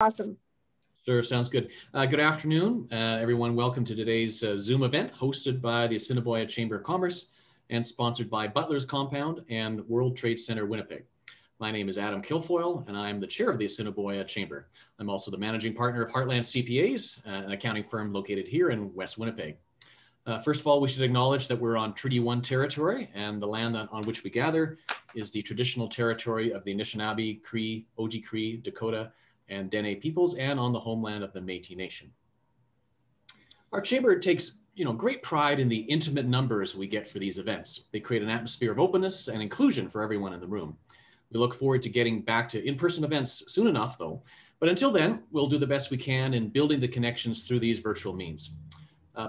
Awesome. Sure, sounds good. Good afternoon, everyone. Welcome to today's Zoom event hosted by the Assiniboia Chamber of Commerce and sponsored by Butler's Compound and World Trade Center, Winnipeg. My name is Adam Kilfoyle, and I'm the chair of the Assiniboia Chamber. I'm also the managing partner of Heartland CPAs, an accounting firm located here in West Winnipeg. First of all, we should acknowledge that we're on Treaty 1 territory, and the land on which we gather is the traditional territory of the Anishinaabe, Cree, Oji-Cree, Dakota, and Dene peoples, and on the homeland of the Métis Nation. Our chamber takes great pride in the intimate numbers we get for these events. They create an atmosphere of openness and inclusion for everyone in the room. We look forward to getting back to in-person events soon enough, though. But until then, we'll do the best we can in building the connections through these virtual means.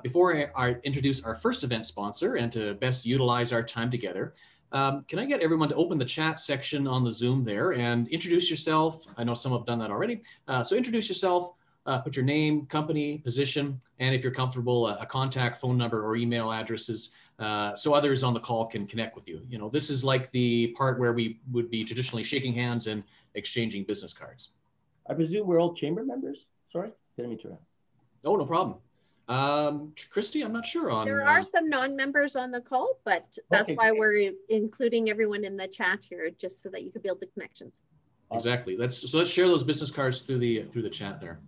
Before I introduce our first event sponsor and to best utilize our time together, can I get everyone to open the chat section on the Zoom there and introduce yourself? I know some have done that already. So introduce yourself, put your name, company, position, and if you're comfortable, a contact phone number or email addresses so others on the call can connect with you. This is like the part where we would be traditionally shaking hands and exchanging business cards. I presume we're all chamber members? Sorry, didn't mean to interrupt. Oh, no problem. Christy, I'm not sure on. There are some non-members on the call, but that's why we're including everyone in the chat here, just so that you can build the connections. Exactly. Let's share those business cards through the chat there.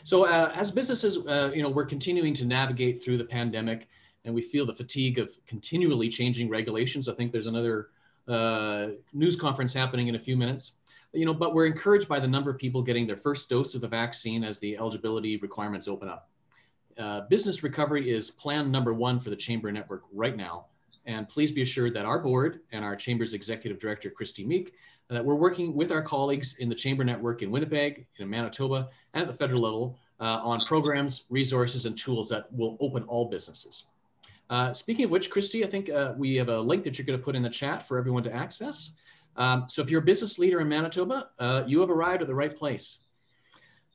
So as businesses, we're continuing to navigate through the pandemic, and we feel the fatigue of continually changing regulations. I think there's another news conference happening in a few minutes. But we're encouraged by the number of people getting their first dose of the vaccine as the eligibility requirements open up. Business recovery is plan number one for the Chamber Network right now. And please be assured that our board and our Chamber's Executive Director, Christy Meek, that we're working with our colleagues in the Chamber Network in Winnipeg, in Manitoba, and at the federal level on programs, resources, and tools that will open all businesses. Speaking of which, Christy, I think we have a link that you're going to put in the chat for everyone to access. So if you're a business leader in Manitoba, you have arrived at the right place.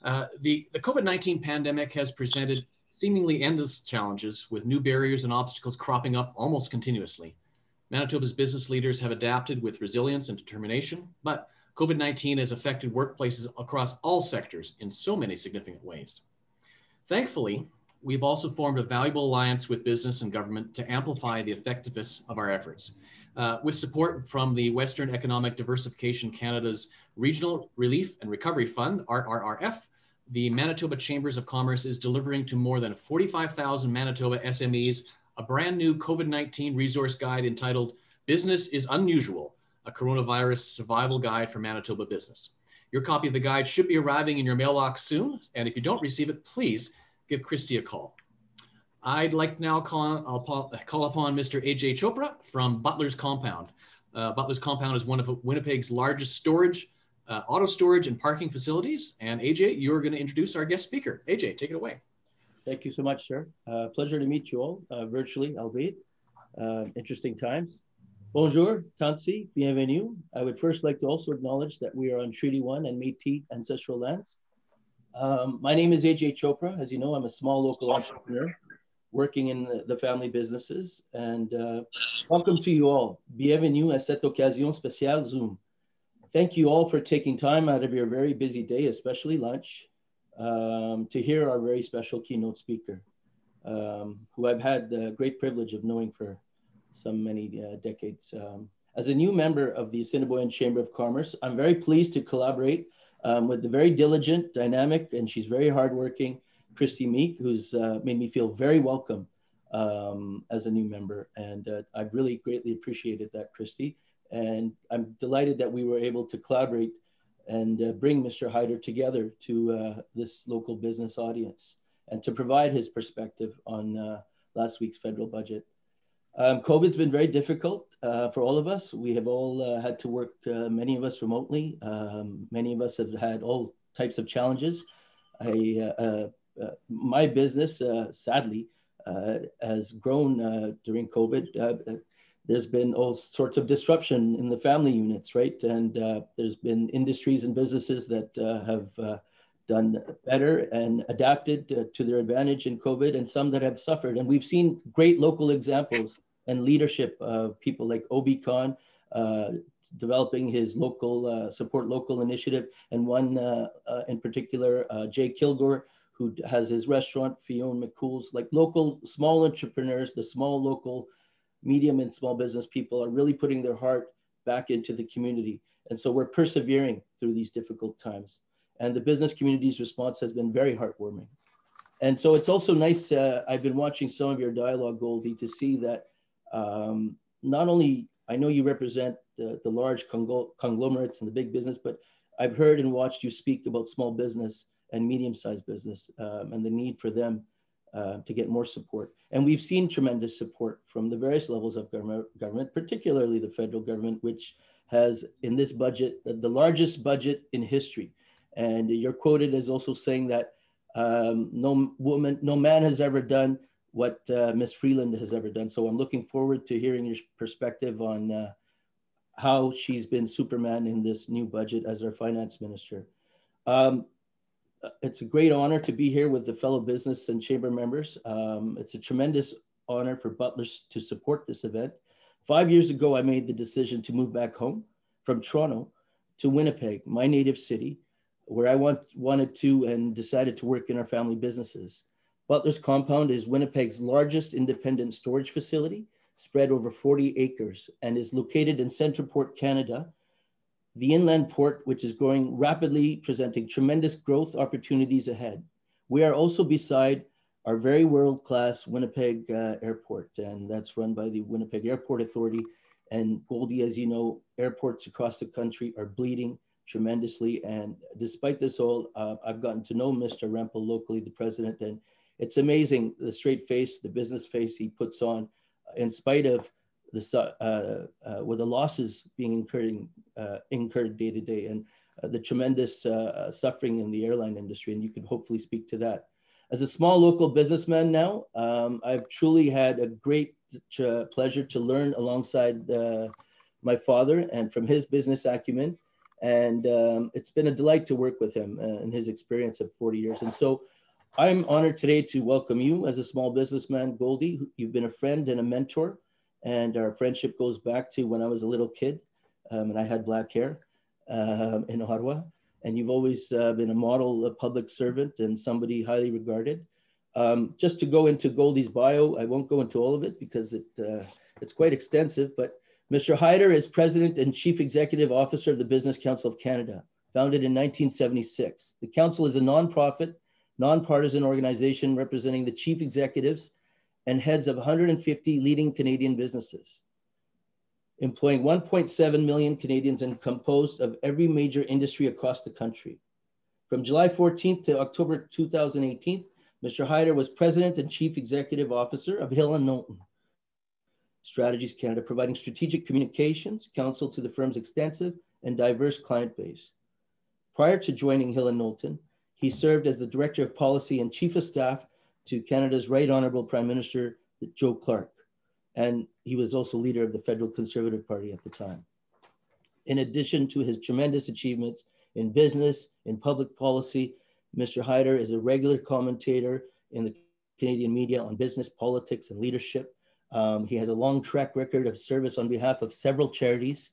The COVID-19 pandemic has presented seemingly endless challenges with new barriers and obstacles cropping up almost continuously. Manitoba's business leaders have adapted with resilience and determination, but COVID-19 has affected workplaces across all sectors in so many significant ways. Thankfully, we've also formed a valuable alliance with business and government to amplify the effectiveness of our efforts. With support from the Western Economic Diversification Canada's Regional Relief and Recovery Fund, RRRF, the Manitoba Chambers of Commerce is delivering to more than 45,000 Manitoba SMEs a brand new COVID-19 resource guide entitled Business is Unusual, a Coronavirus Survival Guide for Manitoba Business. Your copy of the guide should be arriving in your mailbox soon, and if you don't receive it, please give Christy a call. I'd like now call upon Mr. AJ Chopra from Butler's Compound. Butler's Compound is one of Winnipeg's largest auto storage and parking facilities. And AJ, you're going to introduce our guest speaker. AJ, take it away. Thank you so much, sir. Pleasure to meet you all, virtually, albeit. Interesting times. Bonjour, Tansi, bienvenue. I would first like to also acknowledge that we are on Treaty 1 and Métis ancestral lands. My name is AJ Chopra. As you know, I'm a small local entrepreneur working in the family businesses. And welcome to you all. Bienvenue à cette occasion spéciale Zoom. Thank you all for taking time out of your very busy day, especially lunch, to hear our very special keynote speaker, who I've had the great privilege of knowing for so many decades. As a new member of the Assiniboia Chamber of Commerce, I'm very pleased to collaborate with the very diligent, dynamic, and she's very hardworking, Christy Meek, who's made me feel very welcome as a new member. And I've really greatly appreciated that, Christy. And I'm delighted that we were able to collaborate and bring Mr. Hyder together to this local business audience and to provide his perspective on last week's federal budget. COVID's been very difficult for all of us. We have all had to work, many of us remotely. Many of us have had all types of challenges. My business, sadly, has grown during COVID. There's been all sorts of disruption in the family units, right? And there's been industries and businesses that have done better and adapted to their advantage in COVID, and some that have suffered. And we've seen great local examples and leadership of people like Obi Khan, developing his local support local initiative, and one in particular, Jay Kilgore, who has his restaurant, Fiona McCool's, like local small entrepreneurs, the small local medium and small business people are really putting their heart back into the community. And so we're persevering through these difficult times. And the business community's response has been very heartwarming. And so it's also nice, I've been watching some of your dialogue, Goldy, to see that not only, I know you represent the large conglomerates and the big business, but I've heard and watched you speak about small business and medium-sized business and the need for them to get more support. And we've seen tremendous support from the various levels of government, particularly the federal government, which has in this budget, the largest budget in history. And you're quoted as also saying that no man has ever done what Ms. Freeland has ever done. So I'm looking forward to hearing your perspective on how she's been Superman in this new budget as our finance minister. It's a great honor to be here with the fellow business and chamber members. It's a tremendous honor for Butlers to support this event. 5 years ago, I made the decision to move back home from Toronto to Winnipeg, my native city, where I wanted to and decided to work in our family businesses. Butlers Compound is Winnipeg's largest independent storage facility, spread over 40 acres, and is located in Centreport, Canada, the inland port, which is growing rapidly, presenting tremendous growth opportunities ahead. We are also beside our very world-class Winnipeg airport, and that's run by the Winnipeg Airport Authority. And Goldy, as you know, airports across the country are bleeding tremendously. And despite this all, I've gotten to know Mr. Rempel locally, the president, and it's amazing the straight face, the business face he puts on, in spite of the with the losses being incurred day to day, and the tremendous suffering in the airline industry. And you can hopefully speak to that. As a small local businessman now, I've truly had a great pleasure to learn alongside my father and from his business acumen. And it's been a delight to work with him and his experience of 40 years. And so I'm honored today to welcome you as a small businessman, Goldy. You've been a friend and a mentor, and our friendship goes back to when I was a little kid and I had black hair in Ottawa. And you've always been a model, a public servant, and somebody highly regarded. Just to go into Goldy's bio, I won't go into all of it because it's quite extensive, but Mr. Hyder is President and Chief Executive Officer of the Business Council of Canada, founded in 1976. The council is a nonprofit, nonpartisan organization representing the chief executives and heads of 150 leading Canadian businesses, employing 1.7 million Canadians and composed of every major industry across the country. From July 14th to October 2018, Mr. Hyder was President and Chief Executive Officer of Hill & Knowlton Strategies Canada, providing strategic communications counsel to the firm's extensive and diverse client base. Prior to joining Hill & Knowlton, he served as the Director of Policy and Chief of Staff to Canada's Right Honourable Prime Minister, Joe Clark. And he was also leader of the Federal Conservative Party at the time. In addition to his tremendous achievements in business, in public policy, Mr. Hyder is a regular commentator in the Canadian media on business, politics, and leadership. He has a long track record of service on behalf of several charities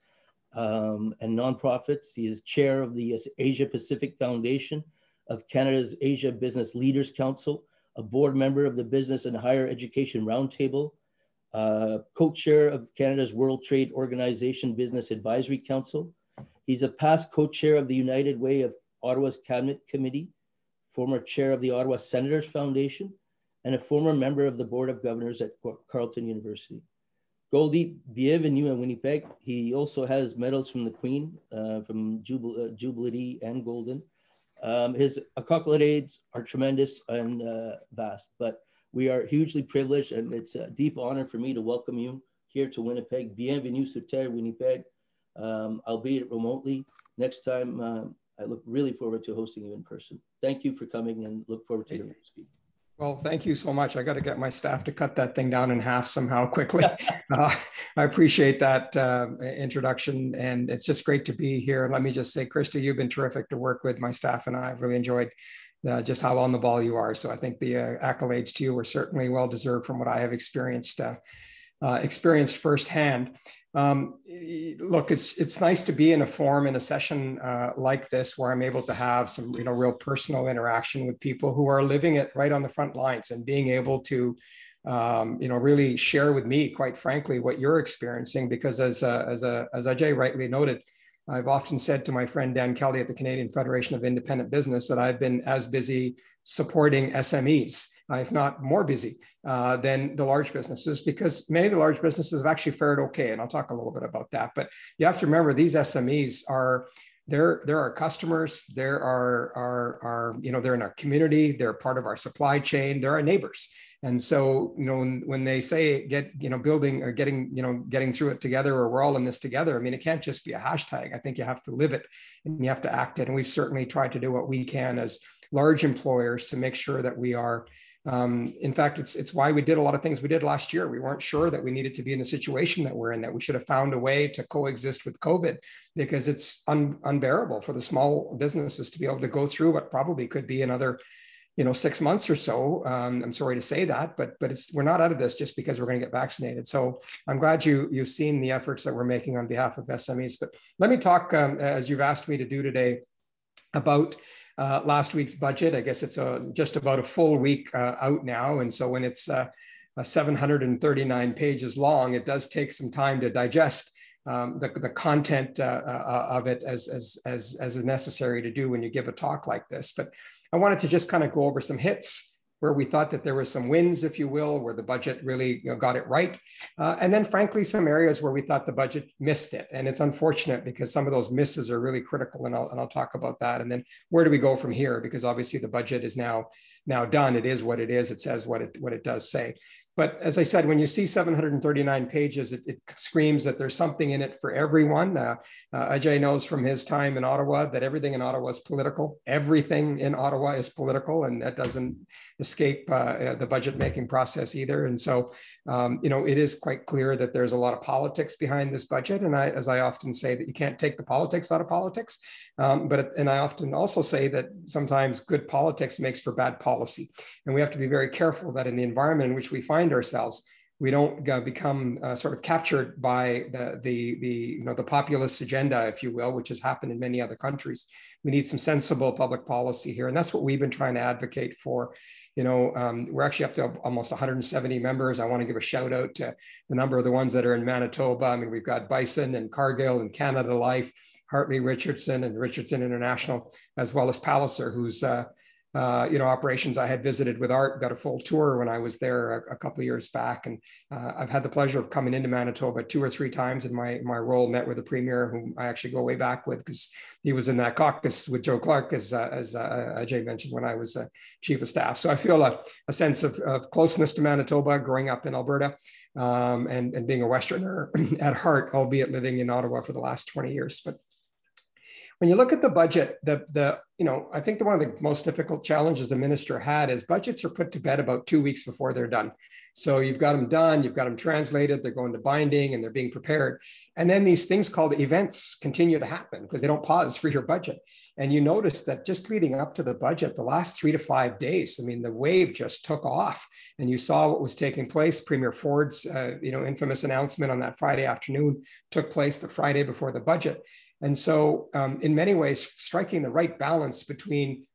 and nonprofits. He is chair of the Asia Pacific Foundation of Canada's Asia Business Leaders Council, a board member of the Business and Higher Education Roundtable, co-chair of Canada's World Trade Organization Business Advisory Council. He's a past co-chair of the United Way of Ottawa's Cabinet Committee, former chair of the Ottawa Senators Foundation, and a former member of the Board of Governors at Carleton University. Goldy, bienvenue à Winnipeg. He also has medals from the Queen, from Jubilee and Golden. His accolades are tremendous and vast, but we are hugely privileged, and it's a deep honor for me to welcome you here to Winnipeg. Bienvenue sur terre, Winnipeg, albeit remotely. Next time, I look really forward to hosting you in person. Thank you for coming, and look forward to hearing you speak. Well, thank you so much. I got to get my staff to cut that thing down in half somehow quickly. I appreciate that introduction, and it's just great to be here. Let me just say, Krista, you've been terrific to work with. My staff and I have really enjoyed just how on the ball you are. So I think the accolades to you were certainly well-deserved from what I have experienced. experienced firsthand. Look, it's nice to be in a forum, in a session like this, where I'm able to have some, real personal interaction with people who are living it right on the front lines, and being able to, really share with me, quite frankly, what you're experiencing. Because as Ajay rightly noted, I've often said to my friend Dan Kelly at the Canadian Federation of Independent Business that I've been as busy supporting SMEs, if not more busy, than the large businesses, because many of the large businesses have actually fared okay. And I'll talk a little bit about that. But you have to remember, these SMEs they're our customers. They're they're in our community. They're part of our supply chain. They're our neighbors. And so, when they say building or getting through it together, or we're all in this together, I mean, it can't just be a hashtag. I think you have to live it and you have to act it. And we've certainly tried to do what we can as large employers to make sure that we are. In fact, it's why we did a lot of things we did last year. We weren't sure that we needed to be in the situation that we're in, that we should have found a way to coexist with COVID, because it's unbearable for the small businesses to be able to go through what probably could be another 6 months or so. I'm sorry to say that, but we're not out of this just because we're going to get vaccinated. So I'm glad you've seen the efforts that we're making on behalf of SMEs. But let me talk, as you've asked me to do today, about last week's budget. I guess it's just about a full week out now. And so when it's 739 pages long, it does take some time to digest the content of it as is necessary to do when you give a talk like this. But I wanted to just kind of go over some hits where we thought that there was some wins, if you will, where the budget really got it right. And then frankly, some areas where we thought the budget missed it. And it's unfortunate, because some of those misses are really critical. And I'll talk about that. And then where do we go from here? Because obviously the budget is now done. It is what it is. It says what it does say. But as I said, when you see 739 pages, it screams that there's something in it for everyone. Ajay knows from his time in Ottawa that everything in Ottawa is political. Everything in Ottawa is political, and that doesn't escape the budget making process either. And so, it is quite clear that there's a lot of politics behind this budget. And as I often say, that you can't take the politics out of politics. And I often also say that sometimes good politics makes for bad policy. And we have to be very careful that in the environment in which we find ourselves, we don't become sort of captured by the populist agenda, if you will, which has happened in many other countries. We need some sensible public policy here. And that's what we've been trying to advocate for. We're actually up to almost 170 members. I want to give a shout out to the number of the ones that are in Manitoba. I mean, we've got Bison and Cargill and Canada Life, Hartley Richardson and Richardson International, as well as Palliser, who's operations I had visited with Art, got a full tour when I was there a couple of years back. And I've had the pleasure of coming into Manitoba 2 or 3 times in my role, met with the Premier, whom I actually go way back with, because he was in that caucus with Joe Clark, as Ajay mentioned, when I was Chief of Staff. So I feel a sense of closeness to Manitoba, growing up in Alberta, and being a Westerner at heart, albeit living in Ottawa for the last 20 years. But when you look at the budget, I think one of the most difficult challenges the minister had is budgets are put to bed about 2 weeks before they're done. So you've got them done, you've got them translated, they're going to binding, and they're being prepared. And then these things called events continue to happen because they don't pause for your budget. And you notice that just leading up to the budget, the last 3 to 5 days, I mean, the wave just took off. And you saw what was taking place. Premier Ford's, infamous announcement on that Friday afternoon took place the Friday before the budget. And so in many ways, striking the right balance between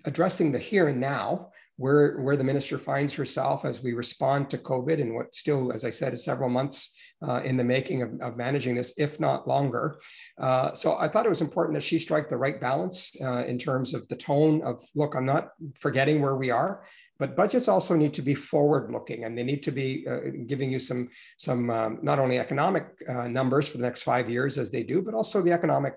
addressing the here and now, where the minister finds herself as we respond to COVID, and what still, as I said, is several months in the making of managing this, if not longer. So I thought it was important that she strike the right balance in terms of the tone of, look, I'm not forgetting where we are, but budgets also need to be forward-looking, and they need to be giving you some not only economic numbers for the next 5 years as they do, but also the economic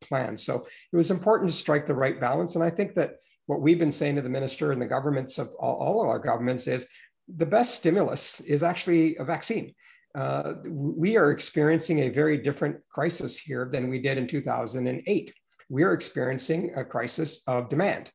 plan. So it was important to strike the right balance. And I think that what we've been saying to the minister and the governments of all of our governments is the best stimulus is actually a vaccine. We are experiencing a very different crisis here than we did in 2008. We are experiencing a crisis of demand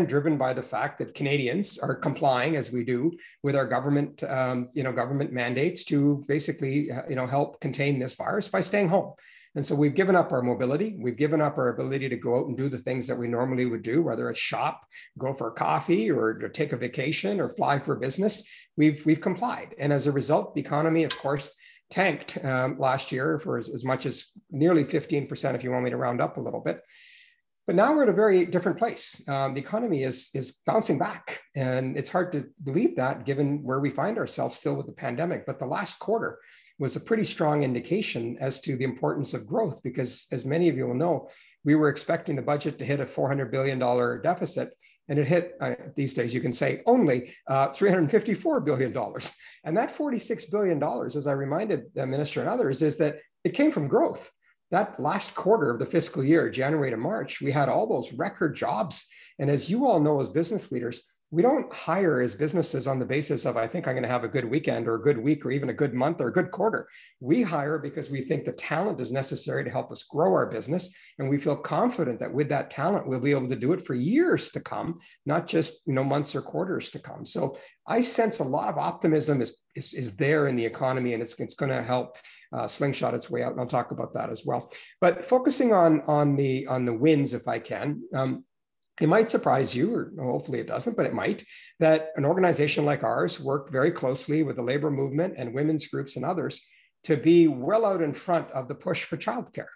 driven by the fact that Canadians are complying, as we do, with our government, government mandates to basically, help contain this virus by staying home. And so we've given up our mobility. We've given up our ability to go out and do the things that we normally would do, whether it's shop, go for a coffee, or take a vacation, or fly for business. We've complied. And as a result, the economy, of course, tanked last year for as much as nearly 15%, if you want me to round up a little bit. But now we're at a very different place. The economy is bouncing back, and it's hard to believe that given where we find ourselves still with the pandemic. But the last quarter was a pretty strong indication as to the importance of growth, because as many of you will know, we were expecting the budget to hit a $400 billion deficit, and it hit, these days you can say, only $354 billion. And that $46 billion, as I reminded the minister and others, is that it came from growth. That last quarter of the fiscal year, January to March, we had all those record jobs. And as you all know, as business leaders, we don't hire as businesses on the basis of, I think I'm going to have a good weekend or a good week or even a good month or a good quarter. We hire because we think the talent is necessary to help us grow our business. And we feel confident that with that talent, we'll be able to do it for years to come, not just months or quarters to come. So I sense a lot of optimism is there in the economy, and it's going to help slingshot its way out. And I'll talk about that as well. But focusing on the wins, if I can, it might surprise you, or hopefully it doesn't, but it might, that an organization like ours worked very closely with the labor movement and women's groups and others to be well out in front of the push for childcare.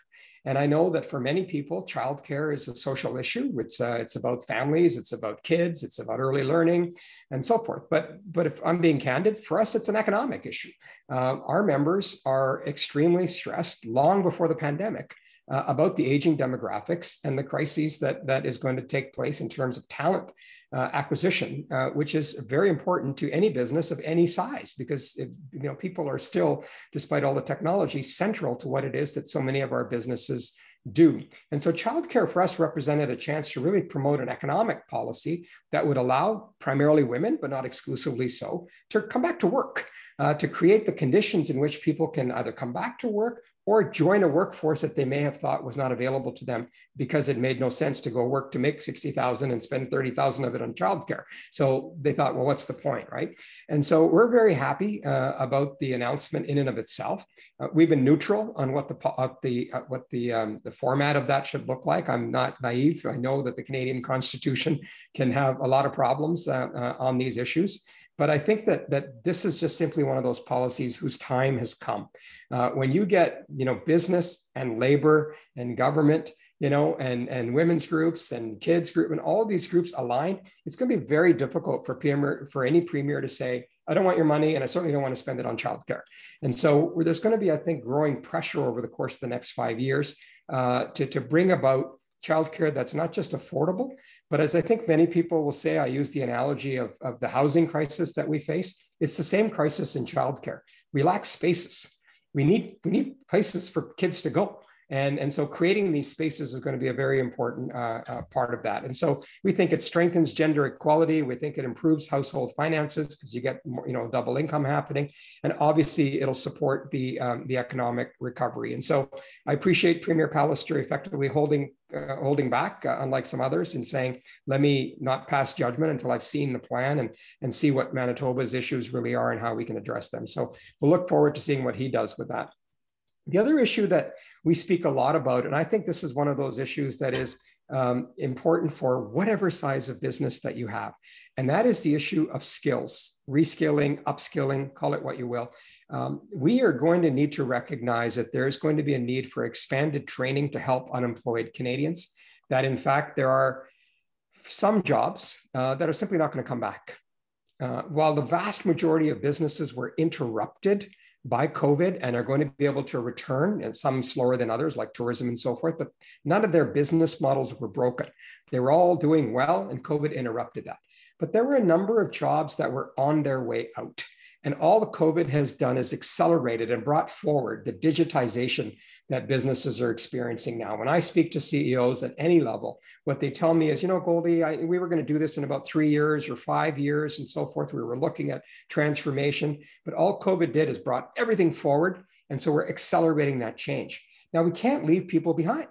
And I know that for many people, childcare is a social issue. It's about families, it's about kids, it's about early learning, and so forth. But if I'm being candid, for us, it's an economic issue. Our members are extremely stressed long before the pandemic about the aging demographics and the crises that is going to take place in terms of talent acquisition, which is very important to any business of any size, because people are still, despite all the technology, central to what it is that so many of our businesses do. And so childcare for us represented a chance to really promote an economic policy that would allow primarily women, but not exclusively so, to come back to work, to create the conditions in which people can either come back to work or join a workforce that they may have thought was not available to them because it made no sense to go work to make $60,000 and spend $30,000 of it on childcare. So they thought, well, what's the point, right? And so we're very happy about the announcement in and of itself. We've been neutral on what the format of that should look like. I'm not naive. I know that the Canadian Constitution can have a lot of problems on these issues. But I think that this is just simply one of those policies whose time has come. When you get, business and labor and government, and women's groups and kids group and all of these groups aligned, it's going to be very difficult for any premier to say, I don't want your money, and I certainly don't want to spend it on childcare. And so there's going to be, I think, growing pressure over the course of the next 5 years to bring about childcare that's not just affordable, but as I think many people will say, I use the analogy of the housing crisis that we face. It's the same crisis in childcare. We lack spaces. We need places for kids to go. And so creating these spaces is going to be a very important part of that. And so we think it strengthens gender equality. We think it improves household finances because you get more, double income happening. And obviously it'll support the economic recovery. And so I appreciate Premier Pallister effectively holding back, unlike some others, and saying, let me not pass judgment until I've seen the plan and see what Manitoba's issues really are and how we can address them. So we'll look forward to seeing what he does with that. The other issue that we speak a lot about, and I think this is one of those issues that is important for whatever size of business that you have, and that is the issue of skills, reskilling, upskilling, call it what you will. We are going to need to recognize that there's going to be a need for expanded training to help unemployed Canadians, that in fact, there are some jobs that are simply not going to come back. While the vast majority of businesses were interrupted by COVID and are going to be able to return, and some slower than others, like tourism and so forth, but none of their business models were broken. They were all doing well, and COVID interrupted that. But there were a number of jobs that were on their way out. And all the COVID has done is accelerated and brought forward the digitization that businesses are experiencing now. When I speak to CEOs at any level, what they tell me is, Goldy, we were going to do this in about 3 years or 5 years and so forth. We were looking at transformation, but all COVID did is brought everything forward. And so we're accelerating that change. Now, we can't leave people behind.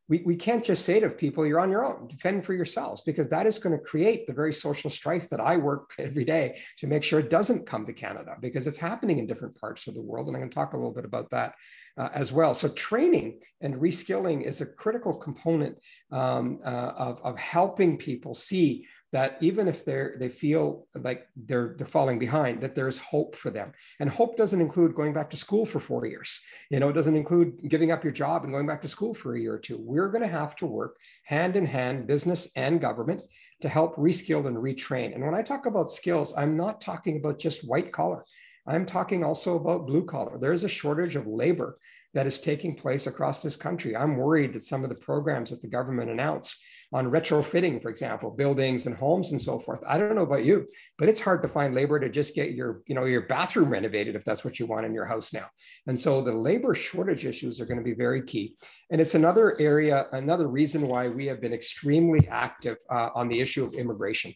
we can't just say to people, you're on your own, defend for yourselves, because that is going to create the very social strife that I work every day to make sure it doesn't come to Canada, because it's happening in different parts of the world. And I'm going to talk a little bit about that as well. So training and reskilling is a critical component of helping people see that even if they feel like they're falling behind, that there's hope for them. And hope doesn't include going back to school for 4 years. You know, it doesn't include giving up your job and going back to school for a year or two. We're going to have to work hand in hand, business and government, to help reskill and retrain. And when I talk about skills, I'm not talking about just white collar. I'm talking also about blue collar. There's a shortage of labor that is taking place across this country. I'm worried that some of the programs that the government announced on retrofitting, for example, buildings and homes and so forth. I don't know about you, but it's hard to find labor to just get your bathroom renovated if that's what you want in your house now. And so the labor shortage issues are going to be very key. And it's another area, another reason why we have been extremely active on the issue of immigration.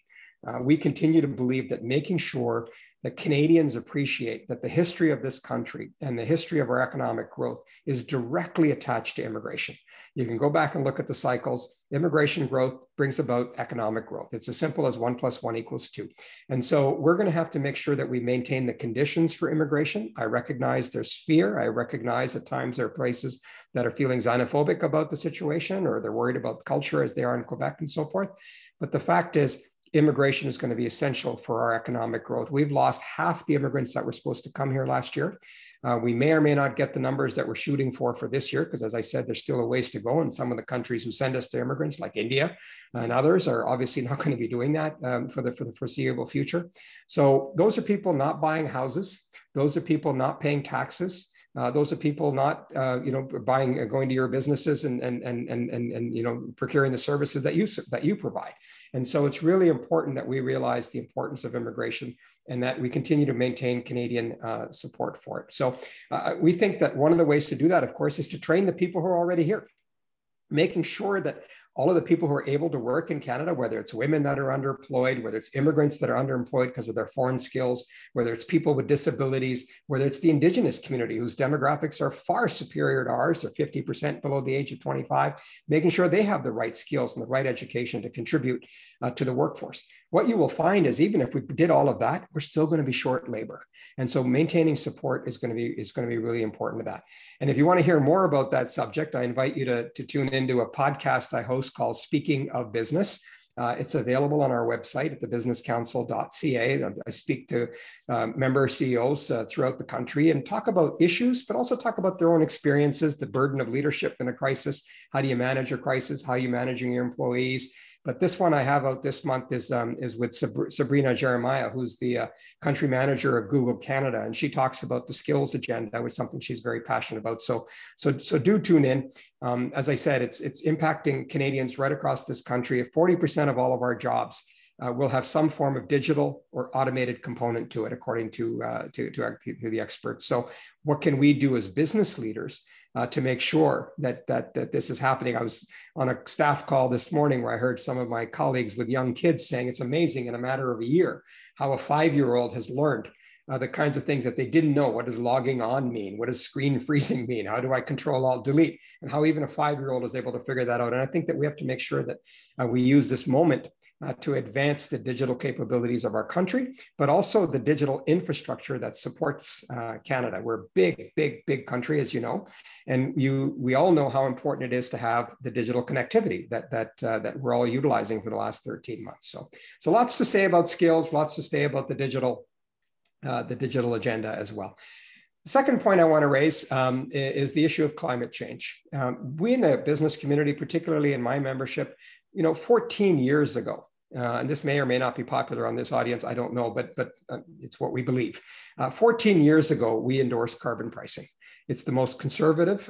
We continue to believe that making sure that Canadians appreciate that the history of this country and the history of our economic growth is directly attached to immigration. You can go back and look at the cycles. Immigration growth brings about economic growth. It's as simple as 1 + 1 = 2. And so we're going to have to make sure that we maintain the conditions for immigration. I recognize there's fear. I recognize at times there are places that are feeling xenophobic about the situation, or they're worried about culture as they are in Quebec and so forth. But the fact is, immigration is going to be essential for our economic growth. We've lost half the immigrants that were supposed to come here last year. We may or may not get the numbers that we're shooting for this year, because as I said, there's still a ways to go. And some of the countries who send us to immigrants, like India and others, are obviously not going to be doing that for the foreseeable future. So those are people not buying houses. Those are people not paying taxes. Those are people not, going to your businesses and procuring the services that you provide. And so it's really important that we realize the importance of immigration and that we continue to maintain Canadian support for it. So we think that one of the ways to do that, of course, is to train the people who are already here, making sure that all of the people who are able to work in Canada, whether it's women that are underemployed, whether it's immigrants that are underemployed because of their foreign skills, whether it's people with disabilities, whether it's the Indigenous community whose demographics are far superior to ours, they're 50% below the age of 25, making sure they have the right skills and the right education to contribute to the workforce. What you will find is even if we did all of that, we're still going to be short labor. And so maintaining support is going to be really important to that. And if you want to hear more about that subject, I invite you to tune into a podcast I host called Speaking of Business. It's available on our website at thebusinesscouncil.ca. I speak to member CEOs throughout the country and talk about issues, but also talk about their own experiences, the burden of leadership in a crisis. How do you manage a crisis? How are you managing your employees? But this one I have out this month is with Sabrina Jeremiah, who's the country manager of Google Canada. And she talks about the skills agenda, which is something she's very passionate about. So do tune in. As I said, it's impacting Canadians right across this country. 40% of all of our jobs will have some form of digital or automated component to it, according to the experts. So what can we do as business leaders to make sure that this is happening? I was on a staff call this morning where I heard some of my colleagues with young kids saying it's amazing in a matter of a year how a 5-year-old has learned the kinds of things that they didn't know. What does logging on mean? What does screen freezing mean? How do I control alt delete? And how even a 5-year-old is able to figure that out. And I think that we have to make sure that we use this moment to advance the digital capabilities of our country, but also the digital infrastructure that supports Canada. We're a big country, as you know, and we all know how important it is to have the digital connectivity that we're all utilizing for the last 13 months. So lots to say about skills, lots to say about the digital agenda as well. The second point I want to raise is the issue of climate change. We in the business community, particularly in my membership, 14 years ago, and this may or may not be popular on this audience, I don't know, but it's what we believe. 14 years ago, we endorsed carbon pricing. It's the most conservative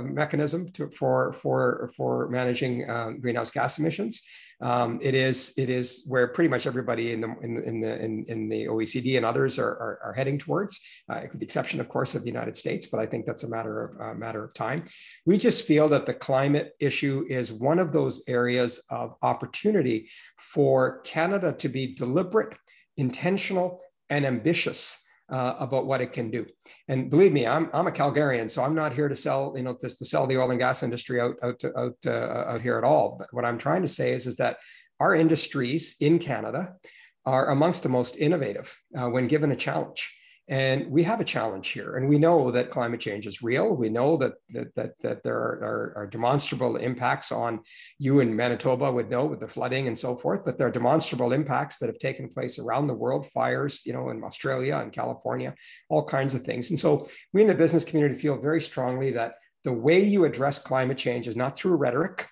mechanism for managing greenhouse gas emissions. It is where pretty much everybody in the OECD and others are heading towards, with the exception, of course, of the United States. But I think that's a matter of time. We just feel that the climate issue is one of those areas of opportunity for Canada to be deliberate, intentional, and ambitious about what it can do. And believe me, I'm a Calgarian, so I'm not here to sell, to sell the oil and gas industry out here at all. But what I'm trying to say is that our industries in Canada are amongst the most innovative when given a challenge. And we have a challenge here, and we know that climate change is real. We know that there are demonstrable impacts on, you in Manitoba would know with the flooding and so forth, but there are demonstrable impacts that have taken place around the world, fires, in Australia and California, all kinds of things. And so we in the business community feel very strongly that the way you address climate change is not through rhetoric,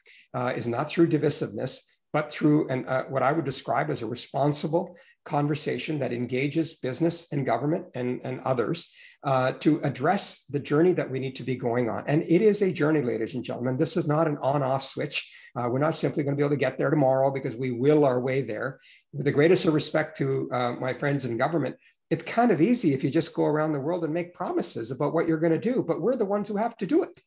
is not through divisiveness, but through what I would describe as a responsible conversation that engages business and government and others to address the journey that we need to be going on. And it is a journey, ladies and gentlemen. This is not an on-off switch. We're not simply going to be able to get there tomorrow, because we will our way there. With the greatest of respect to my friends in government, it's kind of easy if you just go around the world and make promises about what you're going to do, but we're the ones who have to do it.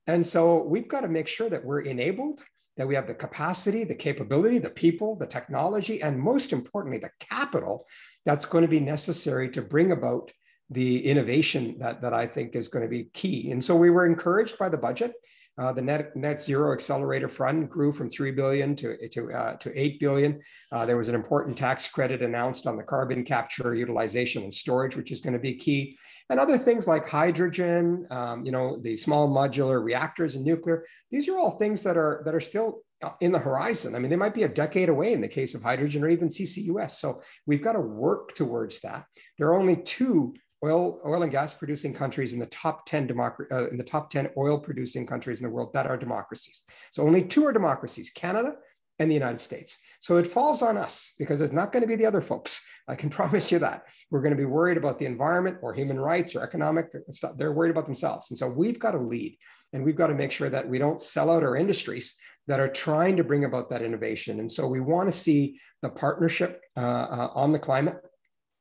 And so we've got to make sure that we're enabled, that we have the capacity, the capability, the people, the technology, and most importantly, the capital that's going to be necessary to bring about the innovation that I think is going to be key. And so we were encouraged by the budget. The net zero accelerator fund grew from $3 billion to $8 billion. There was an important tax credit announced on the carbon capture, utilization, and storage, which is going to be key. And other things like hydrogen, the small modular reactors and nuclear. These are all things that are still in the horizon. I mean, they might be a decade away in the case of hydrogen or even CCUS. So we've got to work towards that. There are only two oil and gas producing countries in the top 10 oil producing countries in the world that are democracies. So only two are democracies, Canada and the United States. So it falls on us, because it's not going to be the other folks. I can promise you that. We're going to be worried about the environment or human rights or economic stuff. They're worried about themselves. And so we've got to lead, and we've got to make sure that we don't sell out our industries that are trying to bring about that innovation. And so we want to see the partnership on the climate,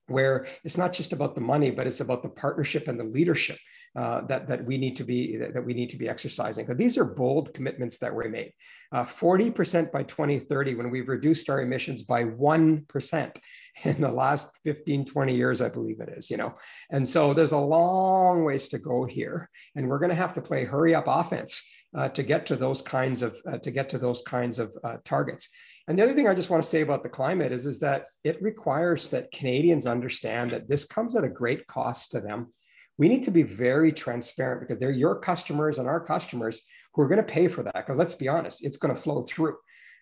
where it's not just about the money, but it's about the partnership and the leadership that we need to be exercising. Because these are bold commitments that were made. 40% by 2030, when we've reduced our emissions by 1% in the last 15, 20 years, I believe it is, And so there's a long ways to go here, and we're going to have to play hurry up offense to get to those kinds of targets. And the other thing I just want to say about the climate is that it requires that Canadians understand that this comes at a great cost to them. We need to be very transparent, because they're your customers and our customers who are going to pay for that. Because let's be honest, it's going to flow through.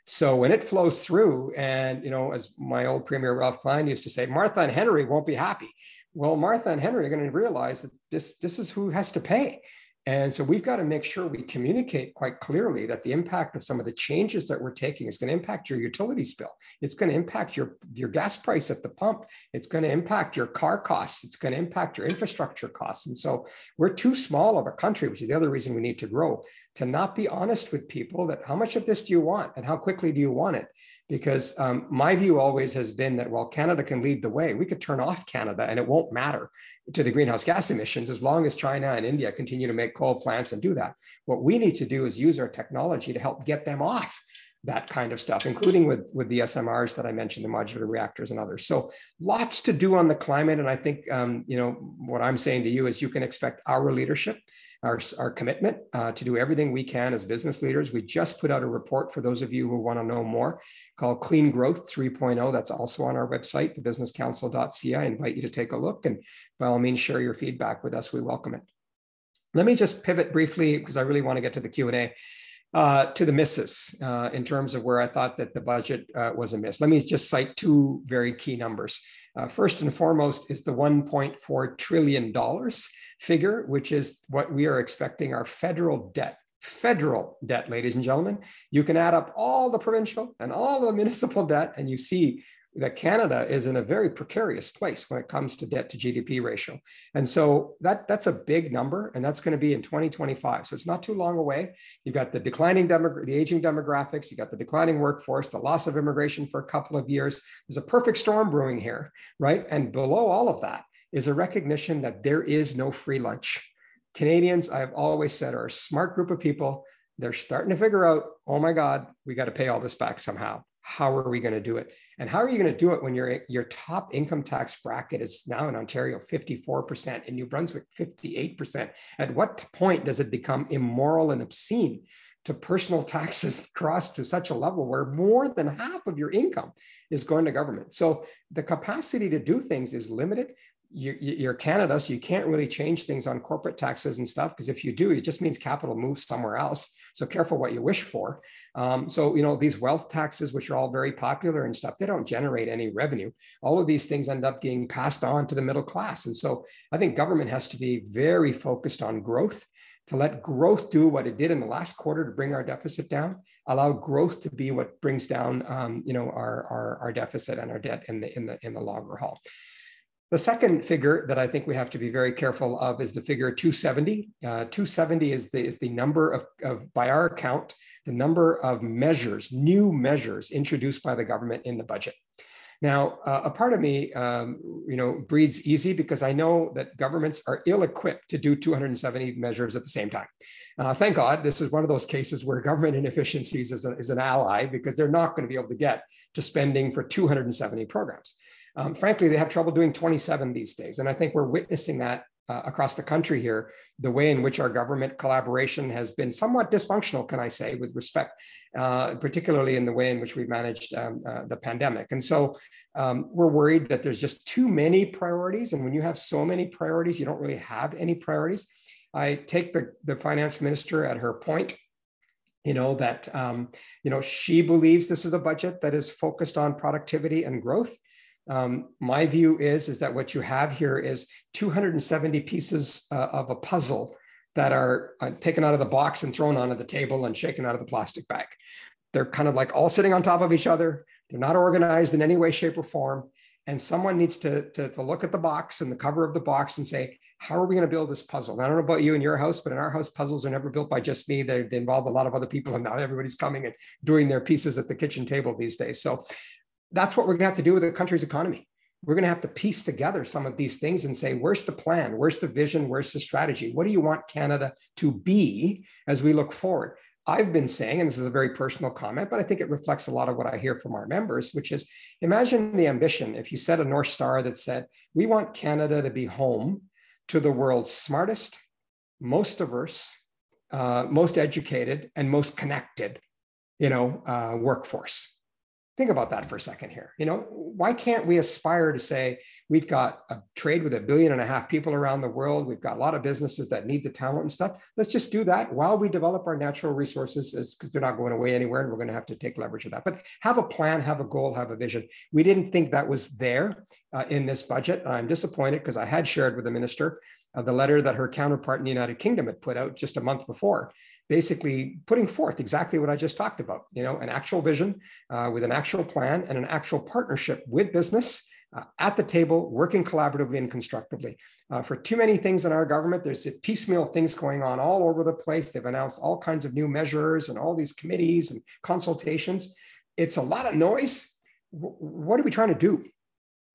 So when it flows through, and as my old Premier Ralph Klein used to say, Martha and Henry won't be happy. Well, Martha and Henry are going to realize that this is who has to pay. And so we've got to make sure we communicate quite clearly that the impact of some of the changes that we're taking is going to impact your utilities bill. It's going to impact your gas price at the pump. It's going to impact your car costs. It's going to impact your infrastructure costs. And so we're too small of a country, which is the other reason we need to grow, to not be honest with people that how much of this do you want and how quickly do you want it? Because my view always has been that while Canada can lead the way, we could turn off Canada and it won't matter to the greenhouse gas emissions as long as China and India continue to make coal plants and do that. What we need to do is use our technology to help get them off that kind of stuff, including with the SMRs that I mentioned, the modular reactors and others. So lots to do on the climate. And I think, what I'm saying to you is you can expect our leadership, our commitment to do everything we can as business leaders. We just put out a report for those of you who want to know more called Clean Growth 3.0. That's also on our website, thebusinesscouncil.ca. I invite you to take a look, and by all means, share your feedback with us. We welcome it. Let me just pivot briefly, because I really want to get to the Q&A. To the misses in terms of where I thought that the budget was a miss. Let me just cite two very key numbers. First and foremost is the $1.4 trillion figure, which is what we are expecting our federal debt, ladies and gentlemen. You can add up all the provincial and all the municipal debt, and you see that Canada is in a very precarious place when it comes to debt to GDP ratio. And so that's a big number, and that's going to be in 2025. So it's not too long away. You've got the aging demographics, you got the declining workforce, the loss of immigration for a couple of years. There's a perfect storm brewing here, right? And below all of that is a recognition that there is no free lunch. Canadians, I've always said, are a smart group of people. They're starting to figure out, oh my God, we got to pay all this back somehow. how are we going to do it? And how are you going to do it when your top income tax bracket is now in Ontario 54%, in New Brunswick 58%? At what point does it become immoral and obscene to personal taxes cross to such a level where more than half of your income is going to government? So the capacity to do things is limited. You're Canada, so you can't really change things on corporate taxes and stuff, because if you do, it just means capital moves somewhere else. So careful what you wish for. So, these wealth taxes, which are all very popular and stuff, they don't generate any revenue. All of these things end up being passed on to the middle class. And so I think government has to be very focused on growth, to let growth do what it did in the last quarter to bring our deficit down, allow growth to be what brings down, our deficit and our debt in the longer haul. The second figure that I think we have to be very careful of is the figure 270. 270 is the number of, by our account, the number of measures, new measures introduced by the government in the budget. Now, a part of me, breathes easy, because I know that governments are ill-equipped to do 270 measures at the same time. Thank God, this is one of those cases where government inefficiencies is an ally, because they're not going to be able to get to spending for 270 programs. Frankly, they have trouble doing 27 these days. And I think we're witnessing that across the country here, the way in which our government collaboration has been somewhat dysfunctional, can I say, with respect, particularly in the way in which we've managed the pandemic. And so we're worried that there's just too many priorities. And when you have so many priorities, you don't really have any priorities. I take the finance minister at her point, that, she believes this is a budget that is focused on productivity and growth. My view is that what you have here is 270 pieces of a puzzle that are taken out of the box and thrown onto the table and shaken out of the plastic bag. They're kind of like all sitting on top of each other. They're not organized in any way, shape, or form. And someone needs to look at the box and the cover of the box and say, how are we going to build this puzzle? I don't know about you in your house, but in our house, puzzles are never built by just me. They involve a lot of other people, and now everybody's coming and doing their pieces at the kitchen table these days. So that's what we're going to have to do with the country's economy. We're going to have to piece together some of these things and say, where's the plan? Where's the vision? Where's the strategy? What do you want Canada to be as we look forward? I've been saying, and this is a very personal comment, but I think it reflects a lot of what I hear from our members, which is, imagine the ambition if you set a North Star that said, we want Canada to be home to the world's smartest, most diverse, most educated, and most connected, workforce. Think about that for a second here. Why can't we aspire to say we've got a trade with 1.5 billion people around the world? We've got a lot of businesses that need the talent and stuff. Let's just do that while we develop our natural resources, because they're not going away anywhere, and we're going to have to take leverage of that. But have a plan, have a goal, have a vision. We didn't think that was there in this budget. I'm disappointed, because I had shared with the minister the letter that her counterpart in the United Kingdom had put out just a month before, basically putting forth exactly what I just talked about, an actual vision with an actual plan and an actual partnership with business at the table, working collaboratively and constructively. For too many things in our government, there's piecemeal things going on all over the place. They've announced all kinds of new measures and all these committees and consultations. It's a lot of noise. What are we trying to do?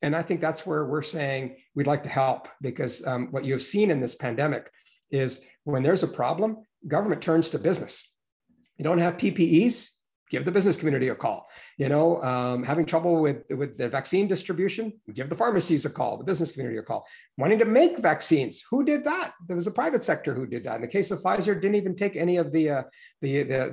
And I think that's where we're saying we'd like to help, because what you have seen in this pandemic is when there's a problem, government turns to business. You don't have PPEs, give the business community a call. Having trouble with the vaccine distribution, give the pharmacies a call, the business community a call. Wanting to make vaccines, who did that? There was a private sector who did that. In the case of Pfizer, didn't even take any of the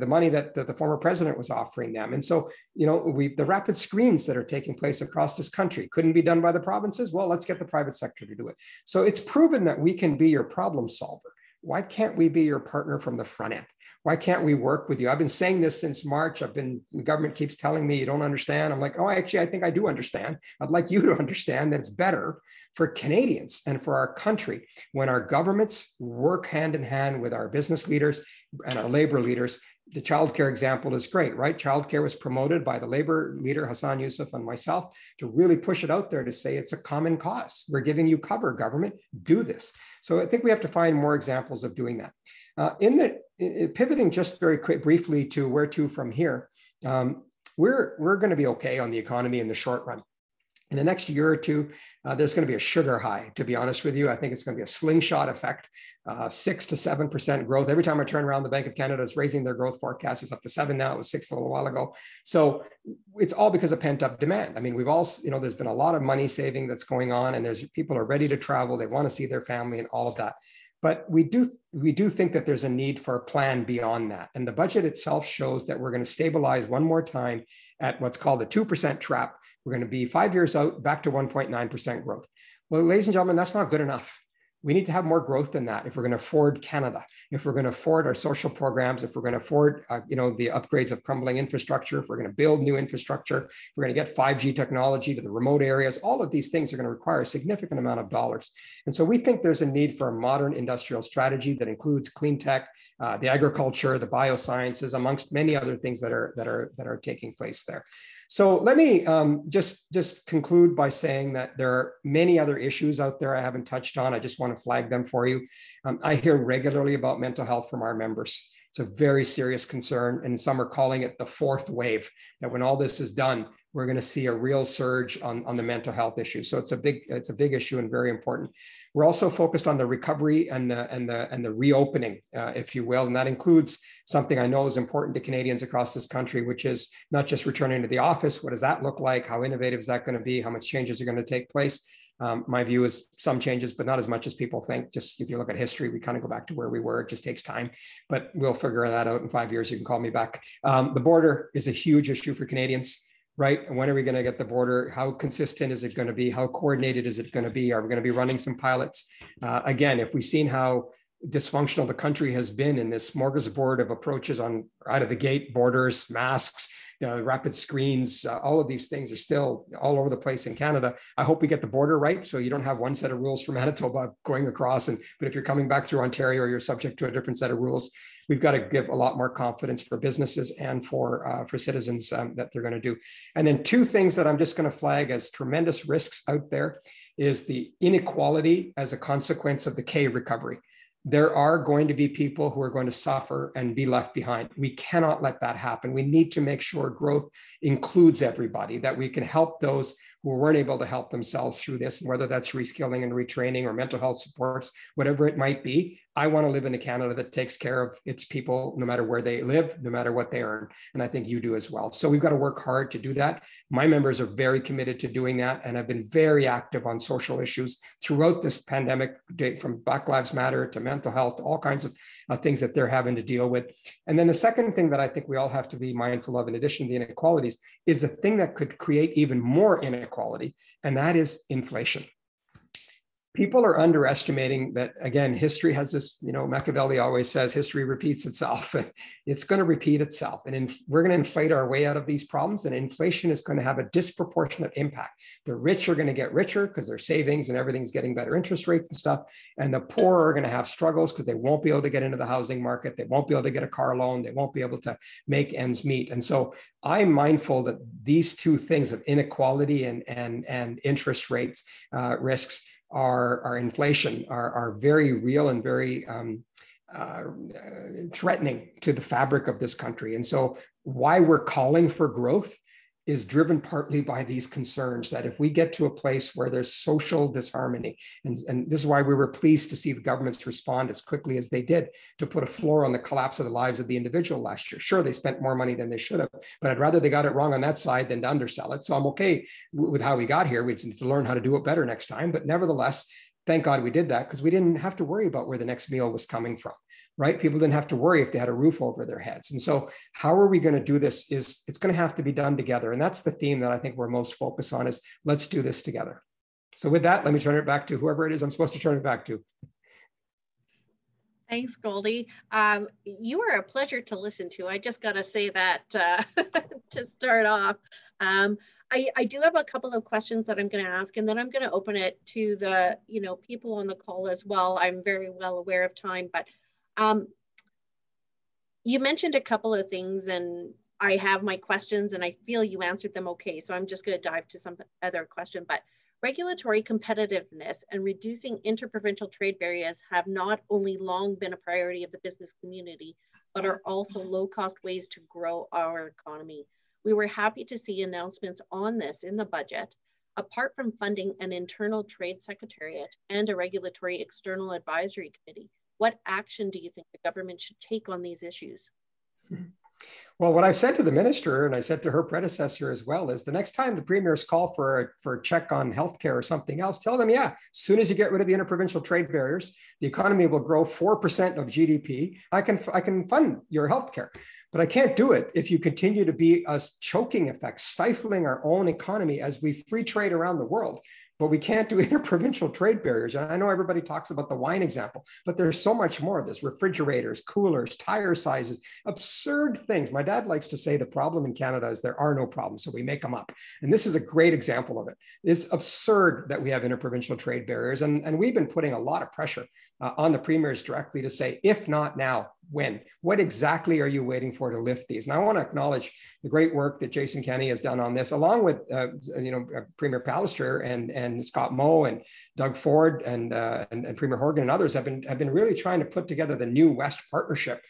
money that the former president was offering them. And so, the rapid screens that are taking place across this country couldn't be done by the provinces. Well, let's get the private sector to do it. So it's proven that we can be your problem solver. Why can't we be your partner from the front end? Why can't we work with you? I've been saying this since March. The government keeps telling me you don't understand. I'm like, oh, actually, I think I do understand. I'd like you to understand that it's better for Canadians and for our country when our governments work hand in hand with our business leaders and our labor leaders. The childcare example is great, right? Childcare was promoted by the labor leader, Hassan Youssef, and myself to really push it out there to say it's a common cause. We're giving you cover, government, do this. So I think we have to find more examples of doing that. Pivoting just very briefly to where to from here, we're going to be okay on the economy in the short run. In the next year or two, there's going to be a sugar high, to be honest with you. I think it's going to be a slingshot effect, 6 to 7% growth. Every time I turn around, the Bank of Canada is raising their growth forecast. It's up to 7 now. It was 6 a little while ago. So it's all because of pent up demand. I mean, we've all, there's been a lot of money saving that's going on, and there's people are ready to travel. They want to see their family and all of that. But we do think that there's a need for a plan beyond that. And the budget itself shows that we're going to stabilize one more time at what's called the 2% trap. We're going to be 5 years out back to 1.9% growth. Well, ladies and gentlemen, that's not good enough. We need to have more growth than that if we're going to afford Canada, if we're going to afford our social programs, if we're going to afford the upgrades of crumbling infrastructure, if we're going to build new infrastructure, if we're going to get 5G technology to the remote areas. All of these things are going to require a significant amount of dollars. And so we think there's a need for a modern industrial strategy that includes clean tech, the agriculture, the biosciences, amongst many other things that are taking place there. So let me just conclude by saying that there are many other issues out there I haven't touched on. I just want to flag them for you. I hear regularly about mental health from our members. It's a very serious concern, and some are calling it the fourth wave, that when all this is done, we're going to see a real surge on the mental health issue. So it's a big issue and very important. We're also focused on the recovery and the reopening, if you will, and that includes something I know is important to Canadians across this country, which is not just returning to the office. What does that look like? How innovative is that going to be? How much changes are going to take place? My view is some changes, but not as much as people think. Just if you look at history, we kind of go back to where we were. It just takes time, but we'll figure that out in 5 years. You can call me back. The border is a huge issue for Canadians, right? When are we going to get the border? How consistent is it going to be? How coordinated is it going to be? Are we going to be running some pilots? Again, if we've seen how dysfunctional the country has been in this smorgasbord of approaches on out of the gate, borders, masks, rapid screens, all of these things are still all over the place in Canada. I hope we get the border right, so you don't have one set of rules for Manitoba going across. But if you're coming back through Ontario, you're subject to a different set of rules. We've got to give a lot more confidence for businesses and for citizens that they're going to do. And then two things that I'm just going to flag as tremendous risks out there is the inequality as a consequence of the K recovery. There are going to be people who are going to suffer and be left behind. We cannot let that happen. We need to make sure growth includes everybody, that we can help those who weren't able to help themselves through this, and whether that's reskilling and retraining or mental health supports, whatever it might be. I want to live in a Canada that takes care of its people, no matter where they live, no matter what they earn. And I think you do as well. So we've got to work hard to do that. My members are very committed to doing that, and have been very active on social issues throughout this pandemic, from Black Lives Matter to mental health, all kinds of things that they're having to deal with. And then the second thing that I think we all have to be mindful of, in addition to the inequalities, is the thing that could create even more inequality, and that is inflation. People are underestimating that. Again, history has this, Machiavelli always says history repeats itself. It's going to repeat itself. And we're going to inflate our way out of these problems, and inflation is going to have a disproportionate impact. The rich are going to get richer because their savings and everything's getting better interest rates and stuff. And the poor are going to have struggles because they won't be able to get into the housing market. They won't be able to get a car loan. They won't be able to make ends meet. And so I'm mindful that these two things of inequality and interest rates risks are inflation are very real and very threatening to the fabric of this country. And so why we're calling for growth is driven partly by these concerns that if we get to a place where there's social disharmony, and this is why we were pleased to see the governments respond as quickly as they did to put a floor on the collapse of the lives of the individual last year. Sure, they spent more money than they should have, but I'd rather they got it wrong on that side than to undersell it. So I'm okay with how we got here. We need to learn how to do it better next time. But nevertheless, thank God we did that, because we didn't have to worry about where the next meal was coming from, right? People didn't have to worry if they had a roof over their heads. And so how are we going to do this? It's going to have to be done together. And that's the theme that I think we're most focused on, is let's do this together. So with that, let me turn it back to whoever it is I'm supposed to turn it back to. Thanks, Goldy. You are a pleasure to listen to. I just got to say that to start off. I do have a couple of questions that I'm going to ask, and then I'm going to open it to the people on the call as well. I'm very well aware of time, but you mentioned a couple of things, and I have my questions, and I feel you answered them okay. So I'm just going to dive to some other question. But regulatory competitiveness and reducing interprovincial trade barriers have not only long been a priority of the business community, but are also low-cost ways to grow our economy. We were happy to see announcements on this in the budget. Apart from funding an internal trade secretariat and a regulatory external advisory committee, what action do you think the government should take on these issues? Well, what I've said to the minister, and I said to her predecessor as well, is the next time the premiers call for a check on healthcare or something else, tell them, yeah, as soon as you get rid of the interprovincial trade barriers, the economy will grow 4% of GDP. I can fund your healthcare, but I can't do it if you continue to be us choking effect, stifling our own economy as we free trade around the world. But we can't do interprovincial trade barriers. And I know everybody talks about the wine example, but there's so much more of this: refrigerators, coolers, tire sizes, absurd things. My dad likes to say the problem in Canada is there are no problems, so we make them up. And this is a great example of it. It's absurd that we have interprovincial trade barriers. And we've been putting a lot of pressure on the premiers directly to say, if not now, when? What exactly are you waiting for to lift these? And I want to acknowledge the great work that Jason Kenney has done on this, along with Premier Pallister and Scott Moe and Doug Ford and Premier Horgan and others have been really trying to put together the New West Partnership